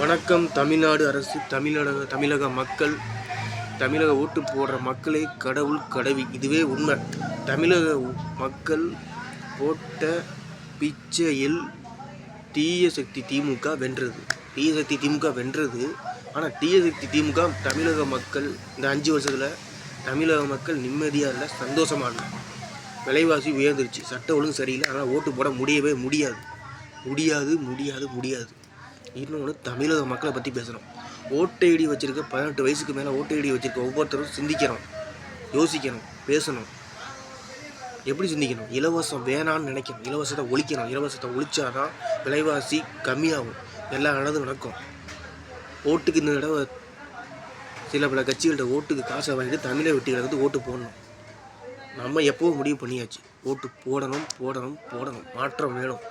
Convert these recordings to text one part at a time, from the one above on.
வணக்கம். தமிழ்நாடு அரசு, தமிழக மக்கள், தமிழக ஓட்டு போடுற மக்களே கடவுள் கடவி. இதுவே உண்மை. தமிழக மக்கள் போட்ட பிச்சையில் தீய சக்தி திமுக வென்றது. ஆனால் தீய சக்தி திமுக தமிழக மக்கள் இந்த 5 வருஷத்தில் தமிழக மக்கள் நிம்மதியாக இல்லை, சந்தோஷமாக இல்லை. விலைவாசி உயர்ந்துருச்சு, சட்ட ஒழுங்கு சரியில்லை. ஆனால் ஓட்டு போட முடியவே முடியாது. இன்னொன்று, தமிழக மக்களை பற்றி பேசணும். ஓட்டு ஐடி வச்சுருக்க 18 வயசுக்கு மேலே ஓட்டு ஐடி வச்சுருக்க ஒவ்வொருத்தரும் சிந்திக்கணும், யோசிக்கணும், பேசணும். எப்படி சிந்திக்கணும்? இலவசம் வேணான்னு நினைக்கணும், இலவசத்தை ஒழிக்கணும். இலவசத்தை ஒழிச்சாதான் விலைவாசி கம்மியாகும், எல்லா நல்லதும் நடக்கும். ஓட்டுக்கு இந்த தடவை பல கட்சிகள்கிட்ட ஓட்டுக்கு காசை வாங்கிட்டு தமிழை வெட்டிகளை வந்து ஓட்டு போடணும். நம்ம எப்போவும் முடிவு பண்ணியாச்சு, ஓட்டு போடணும். மாற்றம் வேணும்.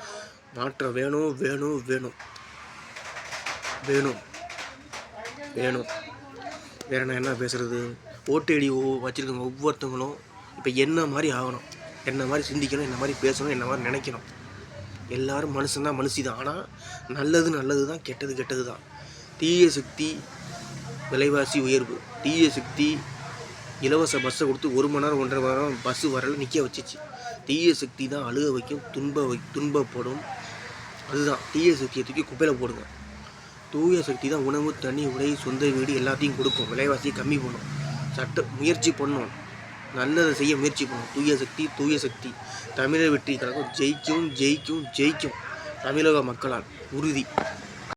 வேற நான் என்ன பேசுகிறது? ஓட்டு ஐடி வச்சுருக்கவங்க ஒவ்வொருத்தவங்களும் இப்போ என்ன மாதிரி ஆகணும், என்ன மாதிரி சிந்திக்கணும், என்ன மாதிரி பேசணும், என்ன மாதிரி நினைக்கணும். எல்லோரும் மனுஷி தான். ஆனால் நல்லது தான், கெட்டது தான். தீய சக்தி விலைவாசி உயர்வு, தீய சக்தி இலவச பஸ்ஸை கொடுத்து 1 மணி நேரம் 1.5 மணி நேரம் பஸ்ஸு வரல நிற்க வச்சிச்சு. தீய சக்தி தான் அழுக வைக்கும், துன்பப்படும். அதுதான் தீய சக்தியை தூக்கி குப்பையில் போடுங்க. தூய சக்தி தான் உணவு, தண்ணி, உடை, சொந்த வீடு எல்லாத்தையும் கொடுக்கும், விலைவாசியை கம்மி பண்ணும். முயற்சி பண்ணணும், நல்லதை செய்ய முயற்சி பண்ணணும். தூய சக்தி தமிழை வெற்றி கழகம் ஜெயிக்கும். தமிழக மக்களால் உறுதி.